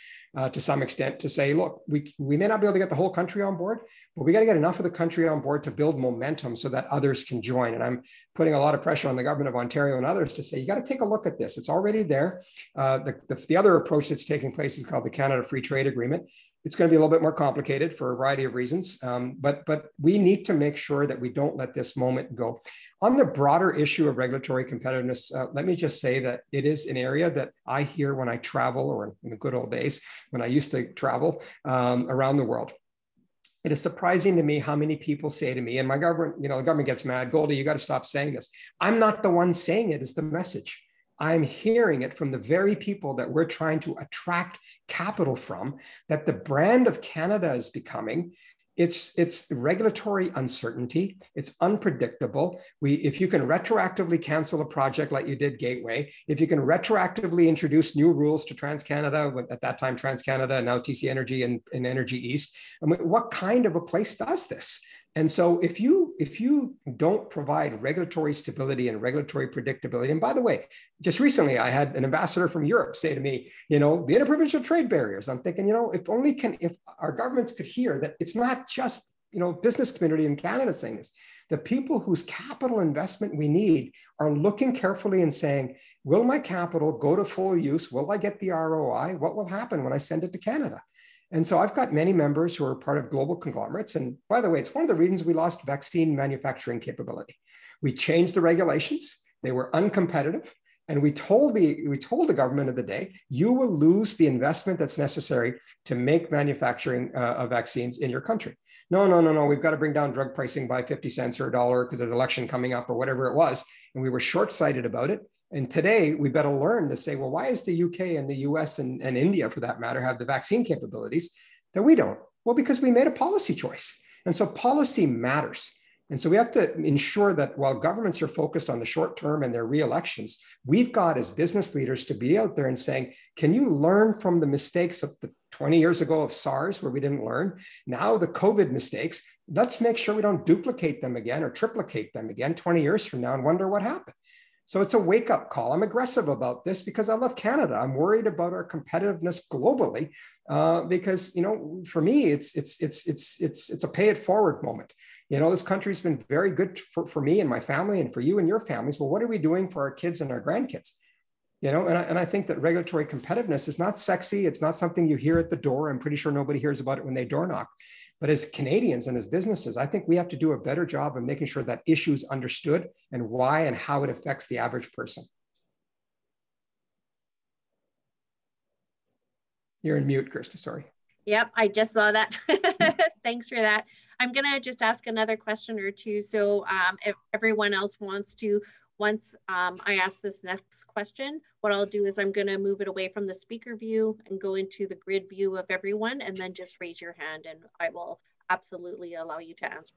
to some extent to say, look, we may not be able to get the whole country on board, but we got to get enough of the country on board to build momentum so that others can join. And I'm putting a lot of pressure on the government of Ontario and others to say, you got to take a look at this. It's already there. The other approach that's taking place is called the Canada Free Trade Agreement. It's going to be a little bit more complicated for a variety of reasons, but we need to make sure that we don't let this moment go. On the broader issue of regulatory competitiveness, let me just say that it is an area that I hear when I travel, or in the good old days when I used to travel around the world. It is surprising to me how many people say to me, and my government, the government gets mad, Goldy, you got to stop saying this. I'm not the one saying it, it's the message. I'm hearing it from the very people that we're trying to attract capital from, that the brand of Canada is becoming. It's regulatory uncertainty. It's unpredictable. If you can retroactively cancel a project like you did Gateway, if you can retroactively introduce new rules to TransCanada, at that time TransCanada and now TC Energy and Energy East, I mean, what kind of a place does this? And so if you don't provide regulatory stability and regulatory predictability, and by the way, just recently I had an ambassador from Europe say to me, the interprovincial trade barriers. I'm thinking, if our governments could hear that it's not just, business community in Canada saying this, the people whose capital investment we need are looking carefully and saying, will my capital go to full use? Will I get the ROI? What will happen when I send it to Canada? And so I've got many members who are part of global conglomerates. And by the way, it's one of the reasons we lost vaccine manufacturing capability. We changed the regulations. They were uncompetitive. And we told the government of the day, you will lose the investment that's necessary to make manufacturing of vaccines in your country. No. We've got to bring down drug pricing by 50 cents or $1 because there's an election coming up or whatever it was. And we were short-sighted about it. And today we better learn to say, well, why is the UK and the US and India, for that matter, have the vaccine capabilities that we don't? Well, because we made a policy choice. And so policy matters. And so we have to ensure that while governments are focused on the short term and their re-elections, we've got as business leaders to be out there and saying, can you learn from the mistakes of the 20 years ago of SARS where we didn't learn? Now the COVID mistakes, let's make sure we don't duplicate them again or triplicate them again 20 years from now and wonder what happened. So it's a wake-up call. I'm aggressive about this because I love Canada. I'm worried about our competitiveness globally because, for me, it's a pay it forward moment. This country's been very good for me and my family and for you and your families. Well, what are we doing for our kids and our grandkids? And I think that regulatory competitiveness is not sexy. It's not something you hear at the door. I'm pretty sure nobody hears about it when they door knock. But as Canadians and as businesses, I think we have to do a better job of making sure that issue is understood and why and how it affects the average person. You're in mute, Krista, sorry. Yep, I just saw that. Thanks for that. I'm gonna just ask another question or two. So if everyone else wants to, once I ask this next question, what I'll do is I'm gonna move it away from the speaker view and go into the grid view of everyone, and then just raise your hand and I will absolutely allow you to answer,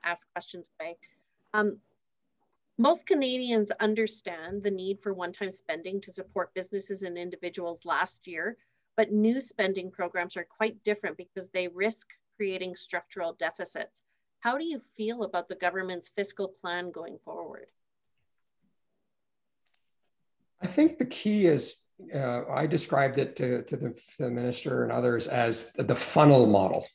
ask questions away. Most Canadians understand the need for one-time spending to support businesses and individuals last year, but new spending programs are quite different because they risk creating structural deficits. How do you feel about the government's fiscal plan going forward? I think the key is, I described it to the minister and others as the funnel model,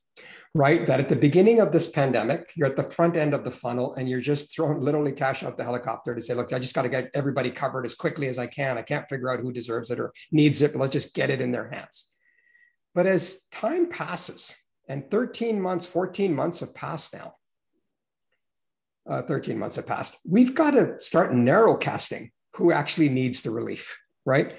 right? That at the beginning of this pandemic, you're at the front end of the funnel and you're just throwing literally cash out the helicopter to say, look, I just got to get everybody covered as quickly as I can. I can't figure out who deserves it or needs it, but let's just get it in their hands. But as time passes, and 13 months, 14 months have passed now, 13 months have passed, we've got to start narrow casting who actually needs the relief, right?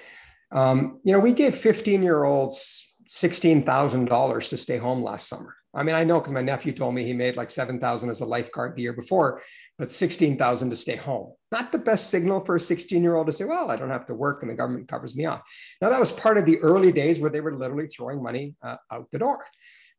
We gave 15-year-olds $16,000 to stay home last summer. I mean, I know because my nephew told me he made like $7,000 as a lifeguard the year before, but $16,000 to stay home. Not the best signal for a 16-year-old to say, well, I don't have to work and the government covers me off. Now, that was part of the early days where they were literally throwing money out the door.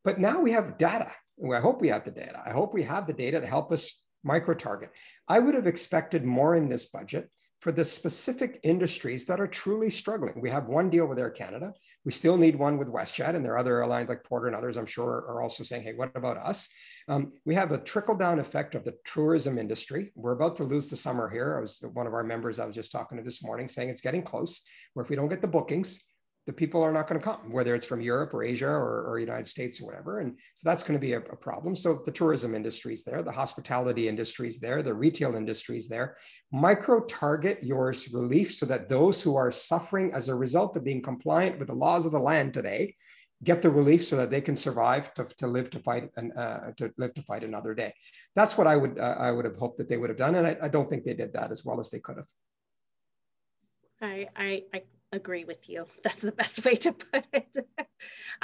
But now we have data. I hope we have the data. I hope we have the data to help us micro-target. I would have expected more in this budget for the specific industries that are truly struggling. We have one deal with Air Canada. We still need one with WestJet, and there are other airlines like Porter and others, I'm sure, are also saying, hey, what about us? We have a trickle-down effect of the tourism industry. We're about to lose the summer here. One of our members I was just talking to this morning saying it's getting close, where if we don't get the bookings, the people are not going to come, whether it's from Europe or Asia or United States or whatever. And so that's going to be a problem. So the tourism industry is there, the hospitality industry is there, the retail industry is there. Micro-target your relief so that those who are suffering as a result of being compliant with the laws of the land today get the relief so that they can survive to live to fight another day. That's what I would have hoped that they would have done. And I don't think they did that as well as they could have. I agree with you. That's the best way to put it.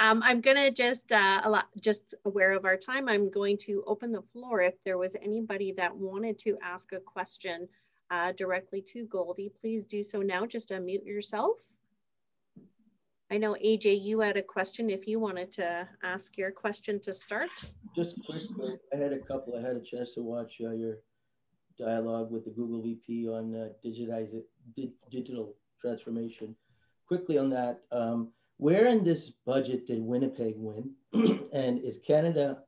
I'm going to just aware of our time, I'm going to open the floor. If there was anybody that wanted to ask a question directly to Goldy, please do so now. Just unmute yourself. I know AJ, you had a question. If you wanted to ask your question to start. Just quickly, I had a chance to watch your dialogue with the Google VP on digital transformation. Quickly on that, where in this budget did Winnipeg win? And is Canada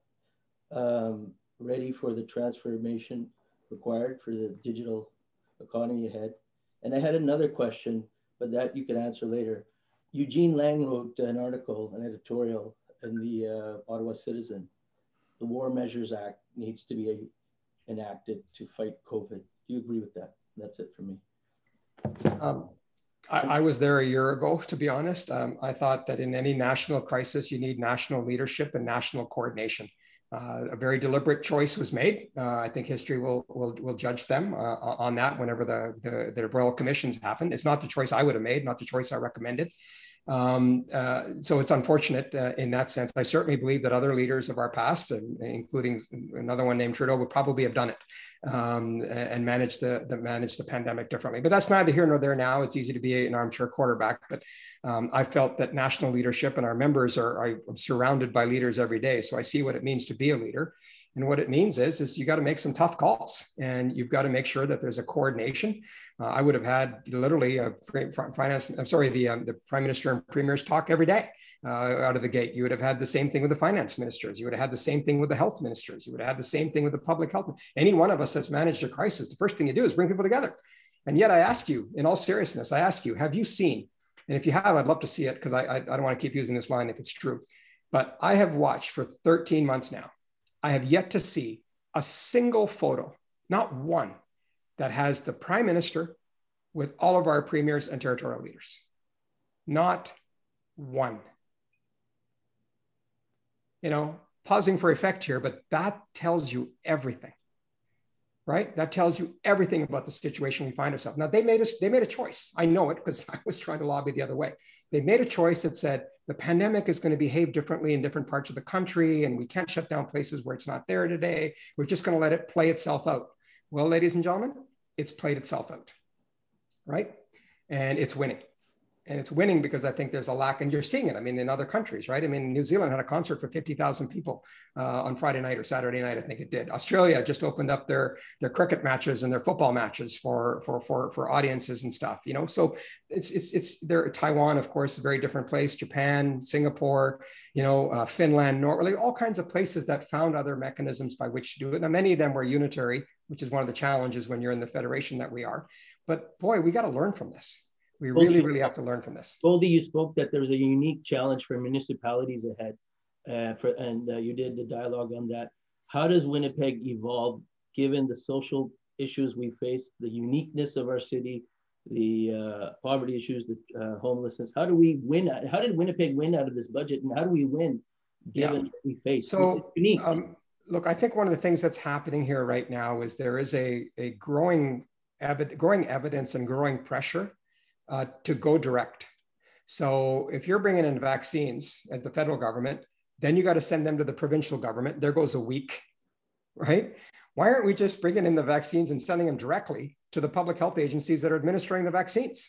ready for the transformation required for the digital economy ahead? And I had another question, but that you can answer later. Eugene Lang wrote an article, an editorial in the Ottawa Citizen. The War Measures Act needs to be enacted to fight COVID. Do you agree with that? That's it for me. I was there a year ago, to be honest. I thought that in any national crisis, you need national leadership and national coordination. A very deliberate choice was made. I think history will judge them on that whenever the Royal Commissions happen. It's not the choice I would have made, not the choice I recommended. So it's unfortunate in that sense. I certainly believe that other leaders of our past, including another one named Trudeau, would probably have done it and managed the pandemic differently. But that's neither here nor there now. It's easy to be an armchair quarterback, but I felt that national leadership and our members I'm surrounded by leaders every day. So I see what it means to be a leader. And what it means is you got to make some tough calls, and you've got to make sure that there's a coordination. I would have had literally the Prime Minister and Premiers talk every day out of the gate. You would have had the same thing with the finance ministers. You would have had the same thing with the health ministers. You would have had the same thing with the public health. Any one of us that's managed a crisis, the first thing you do is bring people together. And yet I ask you, in all seriousness, have you seen, and if you have, I'd love to see it because I don't want to keep using this line if it's true, but I have watched for 13 months now. I have yet to see a single photo, not one, that has the Prime Minister with all of our premiers and territorial leaders. Not one. Pausing for effect here, but that tells you everything, right? That tells you everything about the situation we find ourselves. Now, they made a choice. I know it because I was trying to lobby the other way. They made a choice that said the pandemic is going to behave differently in different parts of the country, and we can't shut down places where it's not there today. We're just going to let it play itself out. Well, ladies and gentlemen, it's played itself out, right? And it's winning. And it's winning because I think there's a lack, and you're seeing it. I mean, in other countries, right? I mean, New Zealand had a concert for 50,000 people on Friday night or Saturday night, I think it did. Australia just opened up their cricket matches and their football matches for audiences and stuff, So it's there. Taiwan, of course, a very different place. Japan, Singapore, Finland, Norway, all kinds of places that found other mechanisms by which to do it. Now, many of them were unitary, which is one of the challenges when you're in the federation that we are. But boy, we got to learn from this. We really, really have to learn from this. Goldy, you spoke that there's a unique challenge for municipalities ahead, you did the dialogue on that. How does Winnipeg evolve given the social issues we face, the uniqueness of our city, the poverty issues, the homelessness? How do we win? How did Winnipeg win out of this budget, and how do we win given what we face? So, look, I think one of the things that's happening here right now is there is a growing evidence and growing pressure to go direct. So if you're bringing in vaccines at the federal government, then you got to send them to the provincial government. There goes a week, right? Why aren't we just bringing in the vaccines and sending them directly to the public health agencies that are administering the vaccines?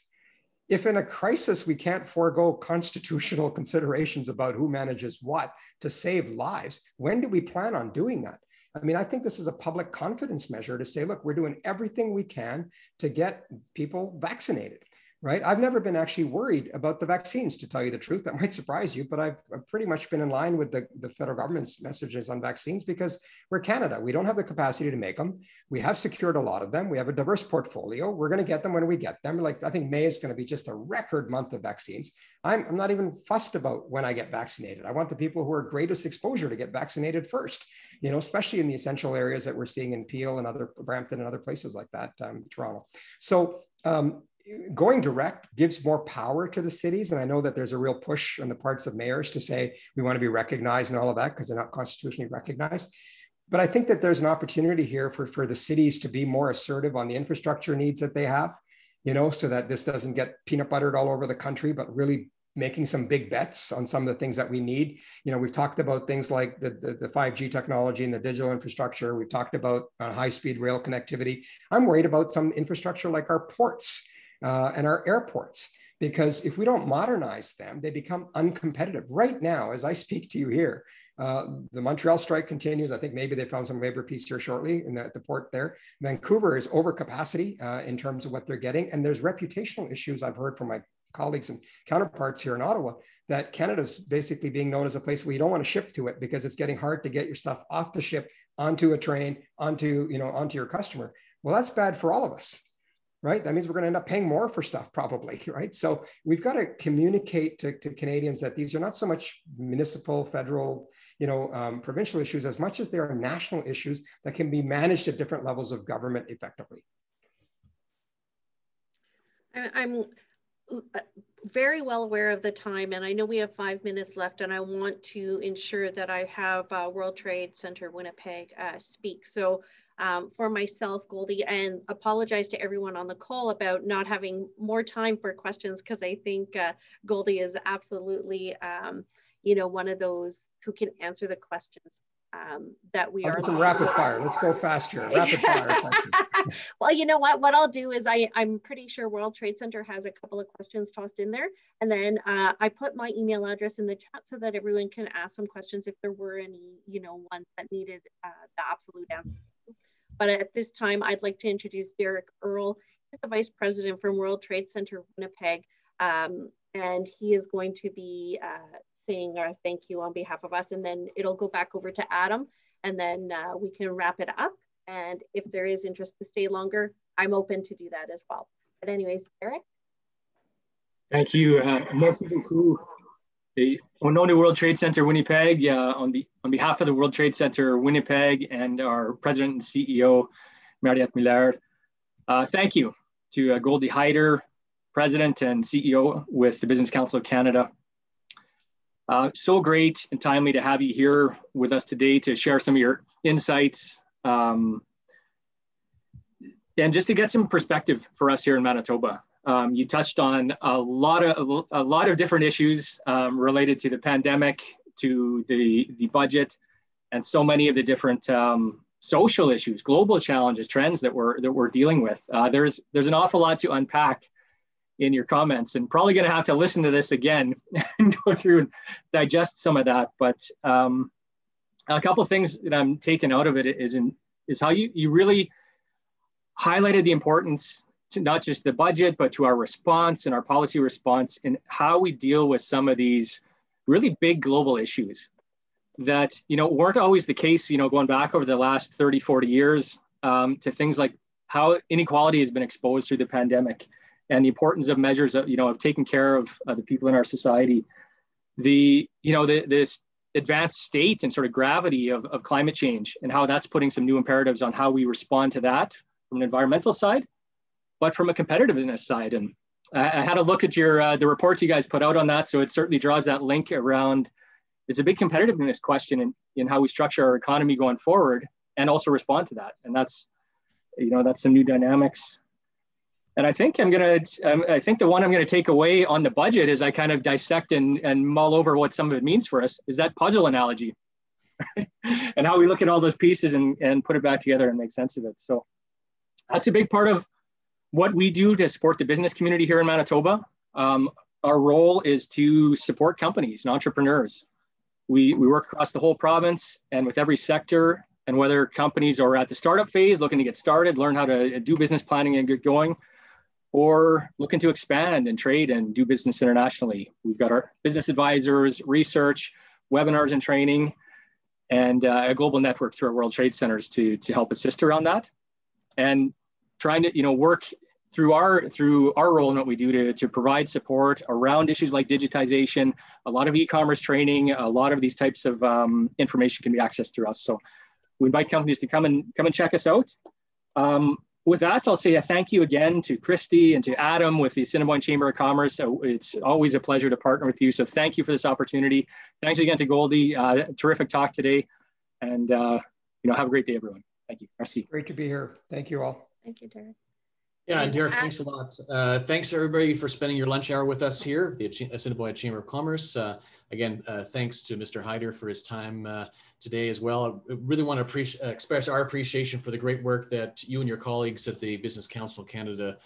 If in a crisis, we can't forego constitutional considerations about who manages what to save lives, when do we plan on doing that? I mean, I think this is a public confidence measure to say, look, we're doing everything we can to get people vaccinated. Right? I've never been actually worried about the vaccines, to tell you the truth. That might surprise you, but I've pretty much been in line with the federal government's messages on vaccines because we're Canada. We don't have the capacity to make them. We have secured a lot of them. We have a diverse portfolio. We're going to get them when we get them. Like, I think May is going to be just a record month of vaccines. I'm not even fussed about when I get vaccinated. I want the people who are greatest exposure to get vaccinated first, you know, especially in the essential areas that we're seeing in Peel and Brampton and other places like that, Toronto. So, going direct gives more power to the cities. And I know that there's a real push on the parts of mayors to say, we want to be recognized and all of that because they're not constitutionally recognized. But I think that there's an opportunity here for the cities to be more assertive on the infrastructure needs that they have, you know, so that this doesn't get peanut buttered all over the country, but really making some big bets on some of the things that we need. You know, we've talked about things like the 5G technology and the digital infrastructure. We've talked about high-speed rail connectivity. I'm worried about some infrastructure like our ports and our airports, because if we don't modernize them, they become uncompetitive. Right now, as I speak to you here, the Montreal strike continues. I think maybe they found some labor peace here shortly at the port there. Vancouver is over capacity in terms of what they're getting. And there's reputational issues I've heard from my colleagues and counterparts here in Ottawa that Canada's basically being known as a place where you don't want to ship to it because it's getting hard to get your stuff off the ship, onto a train, onto your customer. Well, that's bad for all of us. Right? That means we're going to end up paying more for stuff probably, right? So we've got to communicate to Canadians that these are not so much municipal, federal, provincial issues as much as they are national issues that can be managed at different levels of government effectively. I'm very well aware of the time, and I know we have 5 minutes left, and I want to ensure that I have World Trade Center Winnipeg speak. So for myself, Goldy, and apologize to everyone on the call about not having more time for questions, because I think Goldy is absolutely, one of those who can answer the questions that we are. Some rapid fire. Let's go fast here. Rapid fire. Well, you know what I'll do is I'm pretty sure World Trade Center has a couple of questions tossed in there. And then I put my email address in the chat so that everyone can ask some questions if there were any, ones that needed the absolute answer. But at this time, I'd like to introduce Derek Earl. He's the Vice President from World Trade Center Winnipeg. And he is going to be saying our thank you on behalf of us. And then it'll go back over to Adam. And then we can wrap it up. And if there is interest to stay longer, I'm open to do that as well. But anyways, Derek. Thank you. Merci beaucoup. Au nom du World Trade Center Winnipeg, on behalf of the World Trade Center Winnipeg and our President and CEO, Mariette Millard, thank you to Goldy Hyder, President and CEO with the Business Council of Canada. So great and timely to have you here with us today to share some of your insights and just to get some perspective for us here in Manitoba. You touched on a lot of different issues related to the pandemic, to the budget, and so many of the different social issues, global challenges, trends that we're dealing with. There's an awful lot to unpack in your comments, and probably going to have to listen to this again and go through and digest some of that. But a couple of things that I'm taking out of it is how you really highlighted the importance to not just the budget, but to our response and our policy response and how we deal with some of these really big global issues that, weren't always the case, going back over the last 30, 40 years to things like how inequality has been exposed through the pandemic and the importance of measures of, of taking care of the people in our society. This advanced state and sort of gravity of climate change and how that's putting some new imperatives on how we respond to that from an environmental side, but from a competitiveness side. And I had a look at the reports you guys put out on that. So it certainly draws that link around, it's a big competitiveness question in how we structure our economy going forward and also respond to that. And that's some new dynamics. And I think I think the one I'm gonna take away on the budget as I kind of dissect and mull over what some of it means for us is that puzzle analogy, and how we look at all those pieces and put it back together and make sense of it. So that's a big part of what we do to support the business community here in Manitoba. Our role is to support companies and entrepreneurs. We work across the whole province and with every sector, and whether companies are at the startup phase, looking to get started, learn how to do business planning and get going, or looking to expand and trade and do business internationally. We've got our business advisors, research, webinars and training, and a global network through our World Trade Centers to help assist around that. And trying to work through our role in what we do to provide support around issues like digitization, a lot of e-commerce training, a lot of these types of information can be accessed through us. So we invite companies to come and check us out. With that, I'll say a thank you again to Christy and to Adam with the Assiniboine Chamber of Commerce. So it's always a pleasure to partner with you. So thank you for this opportunity. Thanks again to Goldy. Terrific talk today. And have a great day, everyone. Thank you. Merci. Great to be here. Thank you all. Thank you, Derek. Yeah, Derek, thanks a lot. Thanks everybody for spending your lunch hour with us here at the Assiniboia Chamber of Commerce. Again, thanks to Mr. Hyder for his time today as well. I really want to express our appreciation for the great work that you and your colleagues at the Business Council of Canada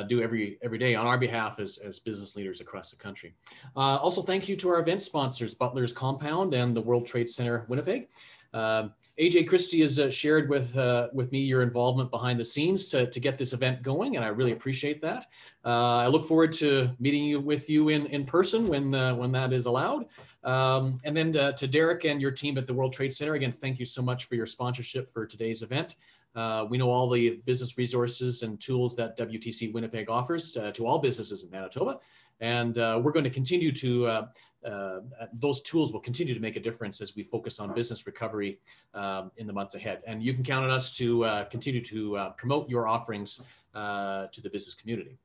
do every day on our behalf as business leaders across the country. Also, thank you to our event sponsors, Butler's Compound and the World Trade Center Winnipeg. AJ Christie has shared with me your involvement behind the scenes to get this event going, and I really appreciate that. I look forward to meeting with you in person when that is allowed. And then to Derek and your team at the World Trade Center, again, thank you so much for your sponsorship for today's event. We know all the business resources and tools that WTC Winnipeg offers to all businesses in Manitoba, and we're going to continue to those tools will continue to make a difference as we focus on business recovery in the months ahead. And you can count on us to continue to promote your offerings to the business community.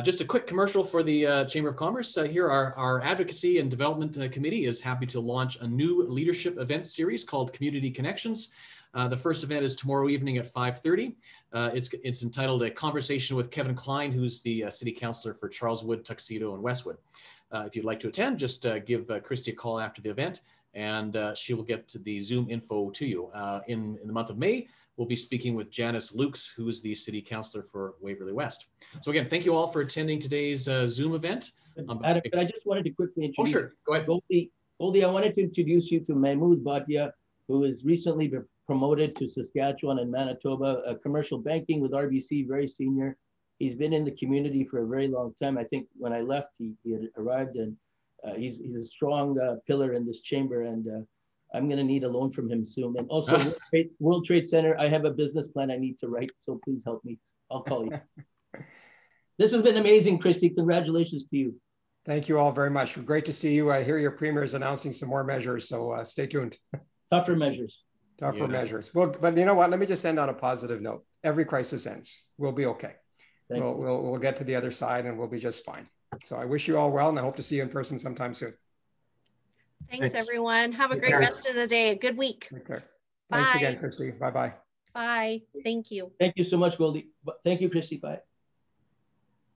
Just a quick commercial for the Chamber of Commerce. Here, our Advocacy and Development Committee is happy to launch a new leadership event series called Community Connections. The first event is tomorrow evening at 5:30. It's entitled A Conversation with Kevin Klein, who's the City Councillor for Charleswood, Tuxedo, and Westwood. If you'd like to attend, just give Christy a call after the event, and she will get the Zoom info to you. In the month of May, we'll be speaking with Janice Lukes, who is the City Councillor for Waverly West. So again, thank you all for attending today's Zoom event. Adam, but I just wanted to quickly introduce. Oh, sure. Go ahead. Goldy, I wanted to introduce you to Mahmoud Bhatia, who has recently been promoted to Saskatchewan and Manitoba, commercial banking with RBC, very senior. He's been in the community for a very long time. I think when I left, he had arrived, and he's a strong pillar in this chamber, and I'm going to need a loan from him soon. And also, World Trade Center, I have a business plan I need to write, so please help me. I'll call you. This has been amazing, Christy. Congratulations to you. Thank you all very much. Great to see you. I hear your premier is announcing some more measures, so stay tuned. Tougher measures. Tougher measures. Well, but you know what? Let me just end on a positive note. Every crisis ends. We'll be okay. We'll get to the other side, and we'll be just fine. So I wish you all well, and I hope to see you in person sometime soon. Thanks everyone. Have a great rest of the day. A good week. Okay. Thanks again, Christy. Bye-bye. Bye. Thank you. Thank you so much, Goldy. Thank you, Christy. Bye.